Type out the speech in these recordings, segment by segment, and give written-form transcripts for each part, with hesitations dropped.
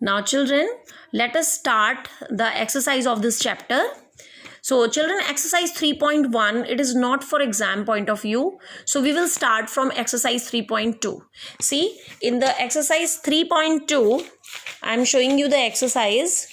Now children, let us start the exercise of this chapter. So children, exercise 3.1, it is not for exam point of view. So we will start from exercise 3.2. See, in the exercise 3.2, I am showing you the exercise.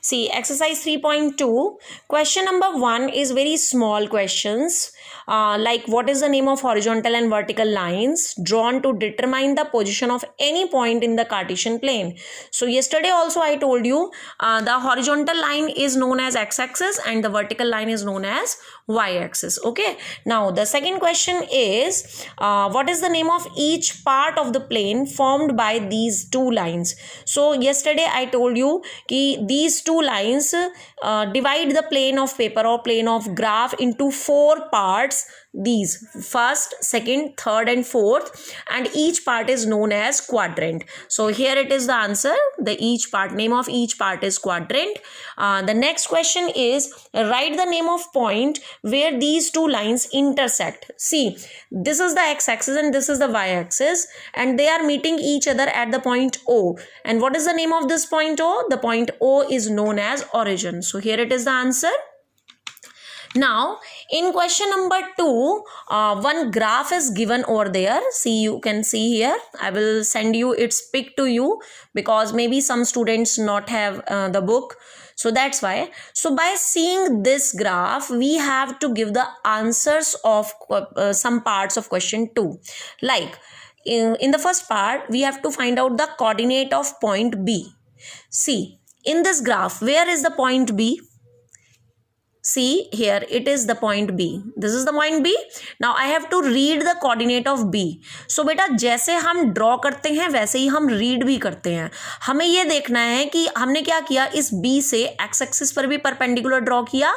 See, exercise 3.2, question number 1 is very small questions. Like what is the name of horizontal and vertical lines drawn to determine the position of any point in the Cartesian plane. So yesterday also I told you the horizontal line is known as x-axis and the vertical line is known as y-axis. Okay. Now the second question is what is the name of each part of the plane formed by these two lines. So yesterday I told you कि these two lines divide the plane of paper or plane of graph into 4 parts. These first, second, third and fourth, and each part is known as quadrant. So here it is the answer. The each part, name of each part is quadrant. The next question is write the name of point where these two lines intersect. See, this is the x-axis and this is the y-axis, and they are meeting each other at the point O. And what is the name of this point O? The point O is known as origin. So here it is the answer. Now, in question number 2, one graph is given over there. See, you can see here. I will send you its pic to you because maybe some students not have the book. So that's why. So by seeing this graph, we have to give the answers of some parts of question 2. Like, in the first part, we have to find out the coordinate of point B. See, in this graph, where is the point B? See, here it is the point B. This is the point B. Now I have to read the coordinate of B. So बेटा जैसे हम draw करते हैं वैसे ही हम read भी करते हैं. हमें ये देखना है कि हमने क्या किया, इस B से x एक्सिस पर भी परपेंडिकुलर ड्रॉ किया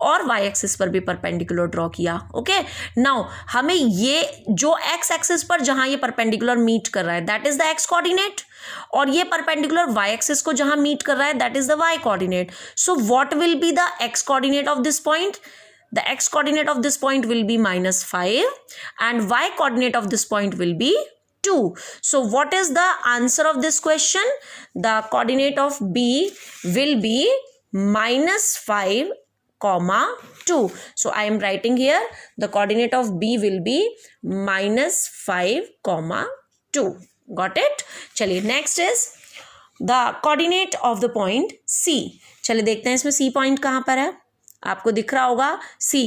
और y एक्सिस पर भी परपेंडिकुलर ड्रॉ किया. ओके, नाउ हमें ये जो x एक्सिस पर जहां ये परपेंडिकुलर मीट कर रहा है that is the x coordinate, और ये परपेंडिकुलर y एक्सिस को जहां मीट कर रहा है that is the y coordinate. So what will be the x coordinate of this point? The x coordinate of this point will be -5 and y coordinate of this point will be 2. So what is the answer of this question? The coordinate of B will be -5, 2. So I am writing here the coordinate of B will be -5, 2. Got it? चलिए next is the coordinate of the point C. चलिए देखते हैं इसमें C point कहाँ पर है. आपको दिख रहा होगा C.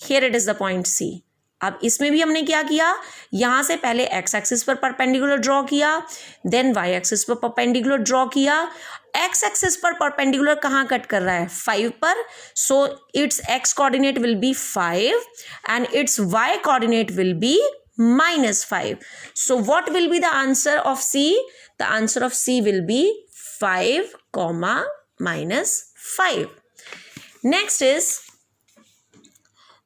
Here it is the point C. अब इसमें भी हमने क्या किया, यहाँ से पहले x एक्सिस पर परपेंडिकुलर ड्रॉ किया, देन y एक्सिस पर परपेंडिकुलर ड्रॉ किया. x एक्सिस पर परपेंडिकुलर कहाँ कट कर रहा है? 5 पर. So it's x coordinate will be 5 and it's y coordinate will be -5. So what will be the answer of C? The answer of C will be 5, -5. Next is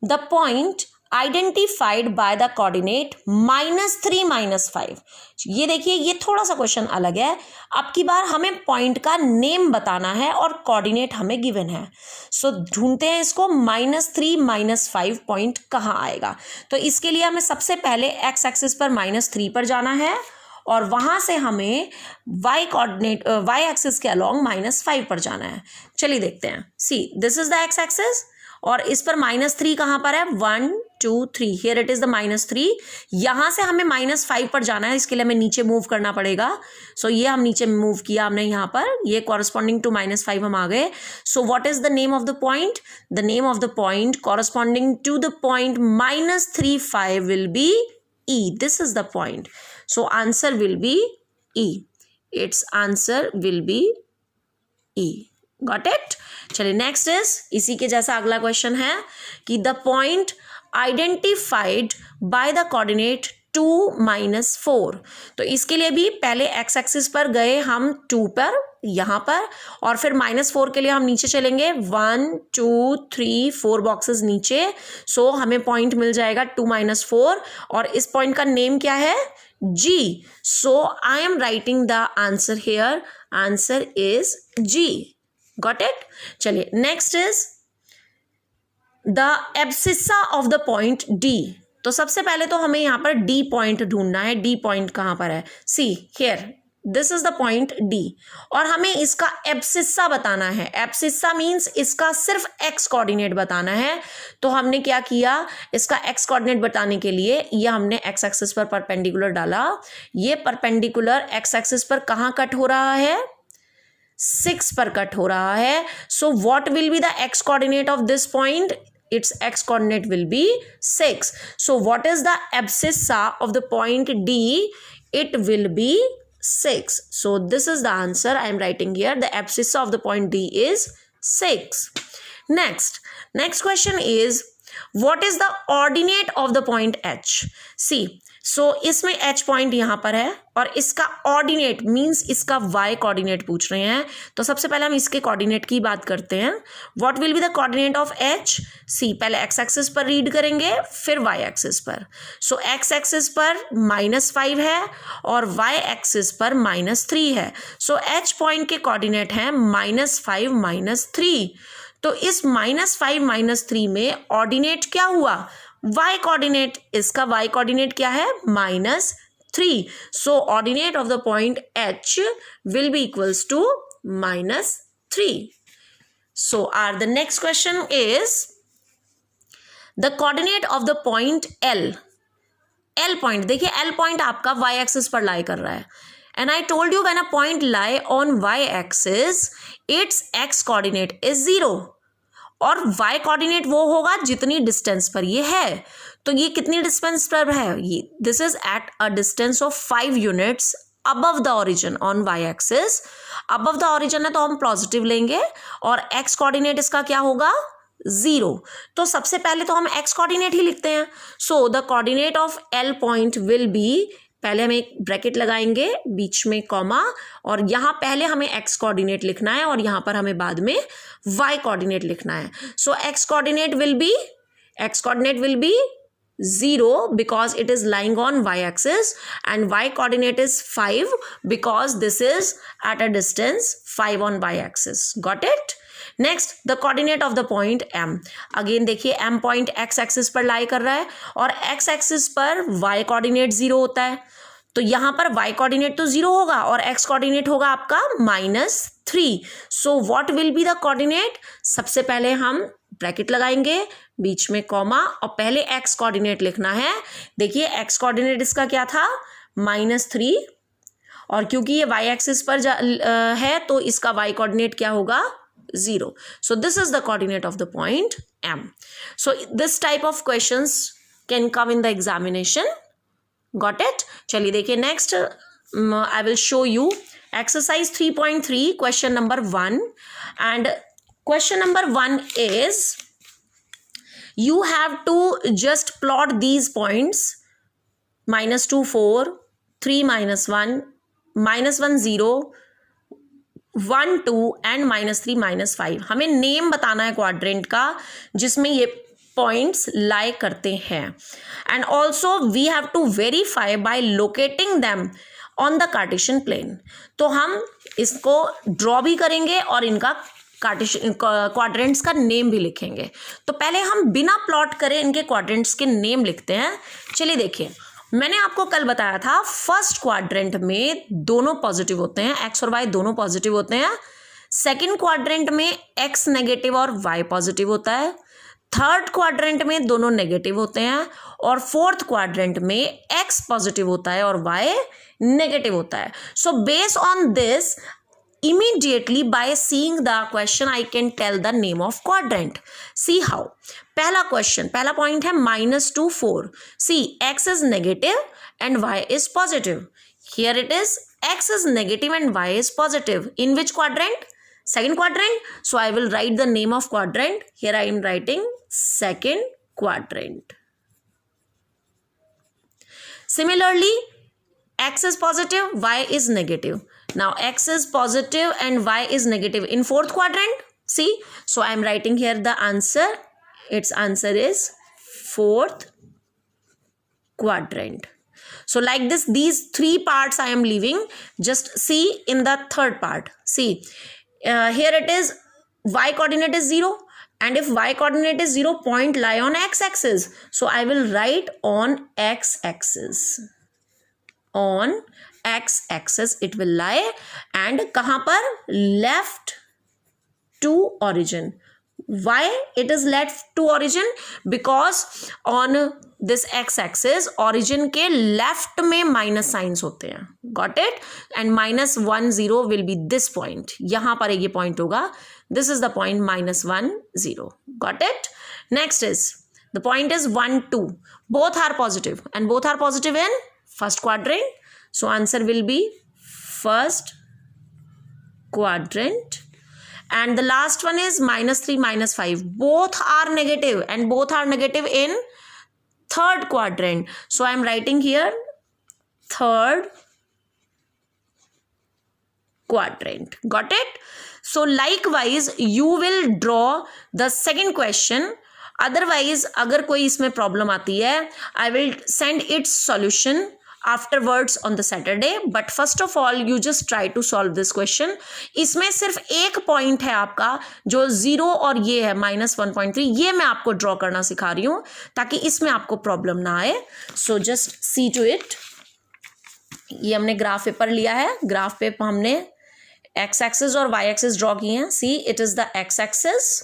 the point identified by the coordinate -3, -5. ये देखिए, ये थोड़ा सा question अलग है. अब की बार हमें पॉइंट का नेम बताना है और कोऑर्डिनेट हमें गिवन है. सो ढूंढते हैं इसको, -3, -5 पॉइंट कहाँ आएगा. तो इसके लिए हमें सबसे पहले x एक्सिस पर -3 पर जाना है और वहां से हमें y कोऑर्डिनेट y एक्सिस के अलोंग -5 पर जाना है. चलिए देखते हैं. See, this is the x axis और इस पर -3 कहाँ पर है? 1, 2, 3. Here it is the -3. यहाँ से हमें -5 पर जाना है, इसके लिए हमें नीचे मूव करना पड़ेगा. सो ये हम नीचे मूव किया हमने यहाँ पर, ये कॉरस्पॉन्डिंग टू -5 हम आ गए. So what is the name of the point? The name of the point corresponding to the point -3, 5 will be E. This is the point. So answer will be E. Its answer will be E. Got it? चलिए next is इसी के जैसा अगला question है कि the point identified by the coordinate 2, -4. तो इसके लिए भी पहले x एक्सिस पर गए हम 2 पर यहाँ पर, और फिर -4 के लिए हम नीचे चलेंगे 1, 2, 3, 4 बॉक्सेस नीचे. सो हमें पॉइंट मिल जाएगा 2, -4 और इस पॉइंट का नेम क्या है? G. So I am writing the answer here. Answer is G. Got it? चलिए next is the abscissa of the point D. तो सबसे पहले तो हमें यहाँ पर D पॉइंट ढूंढना है. D पॉइंट कहाँ पर है? See, here this is the point D, और हमें इसका एब्सिस्सा बताना है। एब्सिस्सा मीन्स इसका सिर्फ एक्स कोऑर्डिनेट बताना है। तो हमने क्या किया, इसका एक्स कोऑर्डिनेट बताने के लिए ये हमने एक्स एक्सिस पर परपेंडिकुलर डाला। ये परपेंडिकुलर एक्स एक्सिस पर कहाँ कट हो रहा है, 6 पर कट हो रहा है। So what will be the x coordinate of this point, its x coordinate will be 6. So what is the abscissa of the point D? It will be 6. So this is the answer I am writing here. The abscissa of the point D is 6. Next question is, what is the ordinate of the point H? See, so इसमें H point यहाँ पर है और इसका ordinate means इसका y coordinate पूछ रहे हैं। तो सबसे पहले हम इसके कोऑर्डिनेट की बात करते हैं। What will be the coordinate of H? सी, पहले x एक्सिस पर रीड करेंगे फिर y एक्सिस पर। सो x एक्सिस पर -5 है और y एक्सिस पर -3 है। सो H पॉइंट के कोऑर्डिनेट हैं -5 -3। तो इस -5 -3 में ऑर्डिनेट क्या हुआ, y कोऑर्डिनेट। इसका y कोऑर्डिनेट क्या है, -3। So ordinate of the point H will be equals to -3। So are the next question is the coordinate of the point L। L point, देखिए L पॉइंट आपका y axis पर lie कर रहा है। And I told you when a point lie on y axis, its x coordinate is 0. और y coordinate वो होगा जितनी डिस्टेंस पर ये है। तो ये कितनी डिस्टेंस पर है, ये this is at a distance of 5 units above the origin on y axis. Above the origin है तो हम पॉजिटिव लेंगे और x कोऑर्डिनेट इसका क्या होगा, 0। तो सबसे पहले तो हम x कोऑर्डिनेट ही लिखते हैं। So the coordinate of L point will be, पहले हम एक ब्रैकेट लगाएंगे बीच में कॉमा, और यहाँ पहले हमें x कोऑर्डिनेट लिखना है और यहाँ पर हमें बाद में y कोऑर्डिनेट लिखना है। सो x coordinate will be 0 because it is lying on y axis, and y coordinate is 5 because this is at a distance 5 on y axis. Got it? Next the coordinate of the point M। Again देखिए M point x axis पर lie कर रहा है और x axis पर y coordinate 0 होता है। तो यहाँ पर y कोऑर्डिनेट तो 0 होगा और x कोऑर्डिनेट होगा आपका -3। So what will be the coordinate, सबसे पहले हम ब्रैकेट लगाएंगे बीच में कॉमा और पहले x कोऑर्डिनेट लिखना है। देखिए x कोऑर्डिनेट इसका क्या था, -3, और क्योंकि ये y एक्सिस पर है तो इसका y कोऑर्डिनेट क्या होगा, 0. So this is the coordinate of the point M. So this type of questions can come in the examination. Got it? चलिए देखिए next I will show you exercise 3.3 question number 1, and question number 1 is you have to just plot these points -2 4, 3 -1, -1 0, 1 2 and -3 -5। हमें name बताना है quadrant का जिसमें ये points lie करते हैं, and also we have to verify by locating them on the Cartesian plane. तो हम इसको ड्रॉ भी करेंगे और इनका कार्टेशियन क्वाड्रेंट्स का नेम भी लिखेंगे। तो पहले हम बिना प्लॉट करे इनके क्वाड्रेंट्स के नेम लिखते हैं। चलिए देखिए, मैंने आपको कल बताया था फर्स्ट क्वाड्रेंट में दोनों पॉजिटिव होते हैं, एक्स और वाई दोनों पॉजिटिव होते हैं। सेकंड क्वाड्रेंट में एक्स नेगेटिव और वाई पॉजिटिव होता है। थर्ड क्वाड्रेंट में दोनों नेगेटिव होते हैं और फोर्थ क्वाड्रेंट में एक्स पॉजिटिव होता है और वाई नेगेटिव होता है। So based on this, immediately by seeing the question I can tell the name of quadrant. See how. पहला क्वेश्चन, पहला पॉइंट है -2 4. See, x is negative and y is positive. Here it is, x is negative and y is positive. In which quadrant? Second quadrant. So I will write the name of quadrant. Here I am writing second quadrant. Similarly, x is positive, y is negative. Now x is positive and y is negative in fourth quadrant. See, so I am writing here the answer. Its answer is fourth quadrant. So like this, these 3 parts I am leaving. Just see in the third part. See, here it is, y coordinate is 0, and if y coordinate is 0, point lie on x axis. So I will write on x axis. On x axis it will lie and कहाँ पर? Left to origin. Why it is left to origin? Because on this x axis origin के left में minus signs होते हैं. Got it? And minus 1 0 will be this point. यहाँ पर ये point होगा. This is the point minus 1 0. Got it? Next is the point is 1 2. Both are positive and both are positive in first quadrant. So answer will be first quadrant. And the last one is minus 3 minus 5. Both are negative and both are negative in third quadrant. So I am writing here third quadrant. Got it? So likewise you will draw the second question. Otherwise अगर कोई इसमें problem आती है I will send its solution afterwards on the Saturday. But first of all you just try to solve this question. इसमें सिर्फ एक point है आपका जो 0 और ये है -1.3. ये मैं आपको ड्रॉ करना सिखा रही हूँ ताकि इसमें आपको प्रॉब्लम ना आए. So just see to it. ये हमने ग्राफ पेपर लिया है. ग्राफ पे हमने x एक्सिस और y एक्सिस ड्रॉ किए हैं. See it is the x axis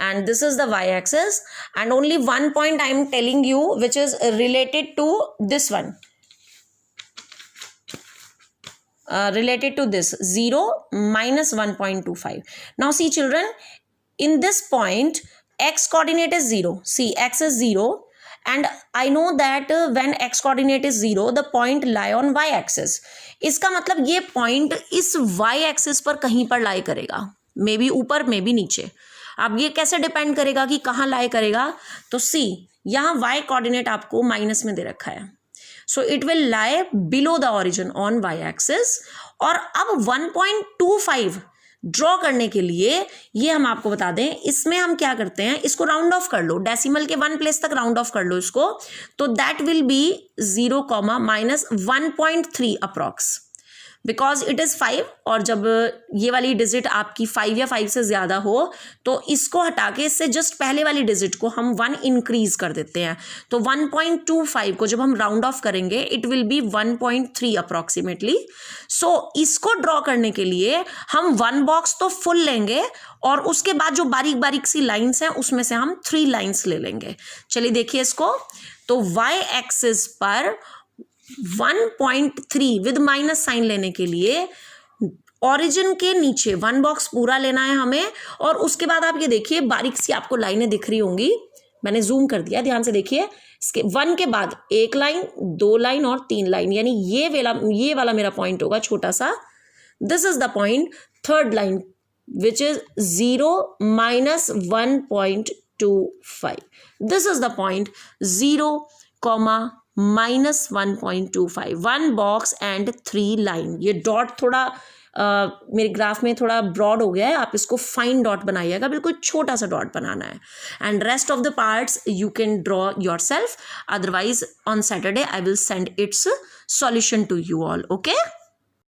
and this is the y axis and only one point I am telling you which is related to this one. Related to this 0 minus 1.25. Now see children, in this point x coordinate is 0. See x is 0 and I know that when x coordinate is 0 the point lie on y axis. इसका मतलब ये point इस y axis पर कहीं पर lie करेगा. May be ऊपर may be नीचे. अब ये कैसे डिपेंड करेगा कि कहाँ lie करेगा? तो सी यहाँ y कोऑर्डिनेट आपको माइनस में दे रखा है. So it will lie below the origin on y axis. और अब 1.25 ड्रॉ करने के लिए ये हम आपको बता दें, इसमें हम क्या करते हैं, इसको राउंड ऑफ कर लो, डेसिमल के 1 प्लेस तक राउंड ऑफ कर लो इसको. तो that will be 0, -1.3 approx. Because it is 5 और जब ये वाली डिजिट आपकी 5 या 5 से ज़्यादा हो तो इसको हटा के इससे जस्ट पहले वाली डिजिट को हम 1 इंक्रीज कर देते हैं. तो 1.25 को जब हम राउंड ऑफ करेंगे इट विल बी 1.3 अप्रॉक्सीमेटली. सो इसको ड्रॉ करने के लिए हम 1 बॉक्स तो फुल लेंगे और उसके बाद जो बारीक बारीक सी लाइन्स हैं उसमें से हम 3 लाइन्स ले लेंगे. चलिए देखिए इसको. तो y एक्सिस पर 1.3 विद माइनस साइन लेने के लिए ऑरिजिन के नीचे 1 बॉक्स पूरा लेना है हमें. और उसके बाद आप ये देखिए बारीक सी आपको लाइनें दिख रही होंगी. मैंने जूम कर दिया, ध्यान से देखिए. इसके 1 के बाद 1 लाइन, 2 लाइन और 3 लाइन, यानी ये वाला मेरा पॉइंट होगा छोटा सा. This is the point, third line which is 0 -1.25. This is the point 0, -1.25. 1 box and 3 line. ये डॉट थोड़ा मेरे ग्राफ में थोड़ा ब्रॉड हो गया है, आप इसको फाइन डॉट बनाइएगा, बिल्कुल छोटा सा डॉट बनाना है. And rest of the parts you can draw yourself. Otherwise on Saturday I will send its solution to you all. Okay.